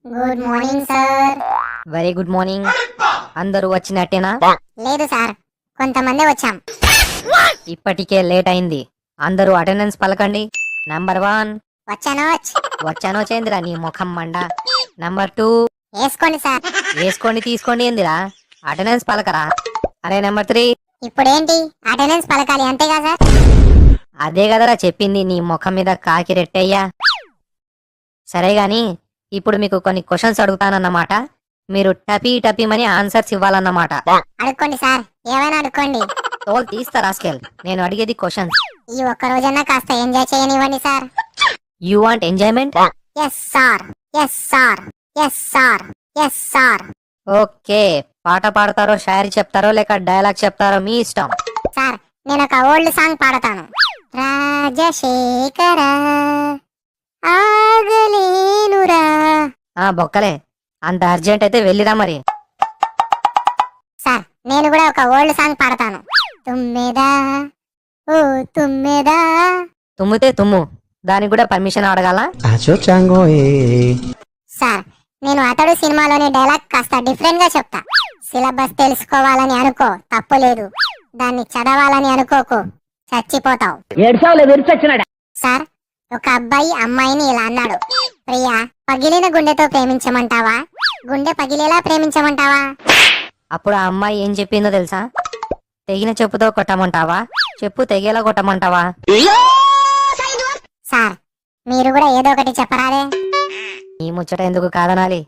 Good morning sir. Very good morning. అందరూ వచ్చినట్టేనా? లేదు sir, కొంతమంది వచ్చాం. ఇప్పటికే లేట్ అయింది. అందరూ అటెండెన్స్ పలకండి. నంబర్ 1 వచ్చానోచ్. వచ్చానో చేందిరా నీ ముఖం మండ. నంబర్ 2 వేసుకోండి సార్. వేసుకోండి తీసుకోండి ఏందిరా, అటెండెన్స్ పలకరా. అరే నంబర్ 3 ఇప్పుడేంటి అటెండెన్స్ పలకాలి అంతేగా సార్? అదే కదరా చెప్పింది, నీ ముఖం మీద కాకి రెట్టయ్యా. సరే గాని ఇప్పుడు మీకు కొన్ని క్వశ్చన్స్ అడుగుతానన్నమాట. మీరు టపీ టపీమని ఆన్సర్స్ ఇవ్వాలన్నమాట. అడుక్కోండి సార్, ఏమైనా అడుక్కోండి. తోలు తీస్తా రాస్కెల్, నేను అడిగేది క్వశ్చన్స్. ఈ ఒక్క రోజన్నా కాస్త ఎంజాయ్ చేయనివ్వండి sir. You want enjoyment? Yes sir, yes sir, yes sir, yes sir. Okay, పాట పాడతారో షాయరీ చెప్తారో లేక డైలాగ్ చెప్తారో మీ ఇష్టం. సార్, నేను ఒక ఓల్డ్ సాంగ్ పాడతాను. రాజశేఖర ఆగలేనురా. బొక్కలే, అంత అర్జెంట్ అయితే వెళ్ళిరా మరి. సార్, నేను కూడా ఒక ఓల్డ్ సాంగ్ పాడతాను. తుమ్మెదా ఓ తుమ్మెదా. తుమ్మితే తుమ్ము, దానికి కూడా పర్మిషన్ అడగాల? సార్, నేను అతడు సినిమాలోని డైలాగ్ కాస్త డిఫరెంట్ గా చెప్తా. సిలబస్ తెలుసుకోవాలని అనుకో, తప్పు లేదు. దాన్ని చదవాలని అనుకోకు, చచ్చిపోతావు. సార్, ఒక అబ్బాయి అమ్మాయిని ఇలా అన్నాడు. ప్రియా, పగిలిన గుండెతో ప్రేమించమంటావా, గుండె పగిలేలా ప్రేమించమంటావా? అప్పుడు ఆ అమ్మాయి ఏం చెప్పిందో తెలుసా? తెగిన చెప్పుతో కొట్టమంటావా, చెప్పు తెగేలా కొట్టమంటావా? సార్, మీరు కూడా ఏదో ఒకటి చెప్పరాదే. ఈ ముచ్చట ఎందుకు కాదనాలి?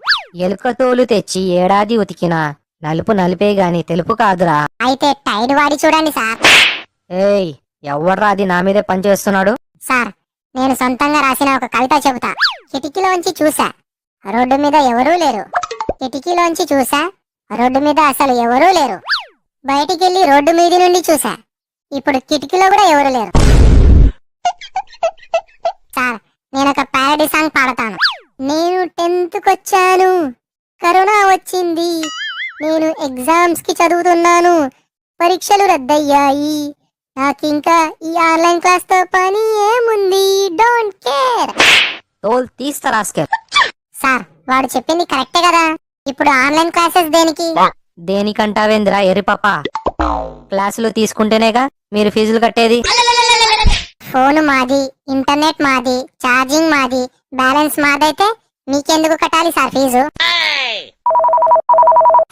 ఎలుక తోలు తెచ్చి ఏడాది ఉతికినా నలుపు నలిపే గాని తెలుపు కాదురా. అయితే టైడ్ వాడి చూడండి సార్. ఏయ్, ఎవర్రా అది నా మీదే పనిచేస్తున్నాడు? సార్, నేను సొంతంగా రాసిన ఒక కవిత చెబుతా. కిటికీలోంచి చూసా, రోడ్డు మీద ఎవరూ లేరు. కిటికీలోంచి చూసా, రోడ్డు మీద అసలు ఎవరూ లేరు. బయటికెళ్ళి రోడ్డు మీది నుండి చూసా, ఇప్పుడు కిటికీలో కూడా ఎవరు లేరు. సార్, నేను ఒక ప్యారడీ సాంగ్ పాడతాను. నేను 10th కొచ్చాను, కరోనా వచ్చింది. నేను ఎగ్జామ్స్ కి చదువుతున్నాను, పరీక్షలు రద్దయ్యాయి. నాకింకా ఈ ఆన్లైన్ క్లాస్ తో పని ఏముంది, డోంట్ కేర్. తోలు తీస్తా రాస్కెల్. సార్, వాడు చెప్పింది కరెక్టే కదా. ఇప్పుడు ఆన్లైన్ క్లాసెస్ దేనికి? దేనికంటావేందిరా ఎర్రిపప్ప? క్లాసులు తీసుకుంటేనేగా మీరు ఫీజులు కట్టేది. ఫోన్ మాది, ఇంటర్నెట్ మాది, ఛార్జింగ్ మాది, బ్యాలెన్స్ మాదైతే మీకెందుకు కట్టాలి సార్ ఫీజు?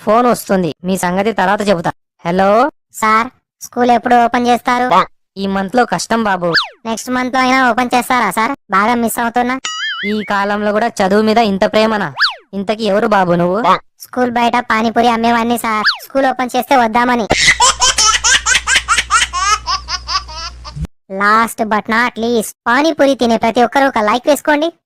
ఫోన్ వస్తుంది, మీ సంగతి తర్వాత చెబుతా. హలో సార్, స్కూల్ ఎప్పుడు ఓపెన్ చేస్తారు? ఈ మంత్ లో కష్టం బాబు. నెక్స్ట్ మంత్ లో అయినా ఓపెన్ చేస్తారా సార్? బాగా మిస్ అవుతున్నా. ఈ కాలంలో కూడా చదువు మీద ఇంత ప్రేమనా? ఇంతకి ఎవరు బాబు నువ్వు? స్కూల్ బయట పానీపూరి అమ్మేవాడిని సార్, స్కూల్ ఓపెన్ చేస్తే వద్దామని. Last but not least, panipuri తినే ప్రతి ఒక్కరు ఒక లైక్ వేసుకోండి.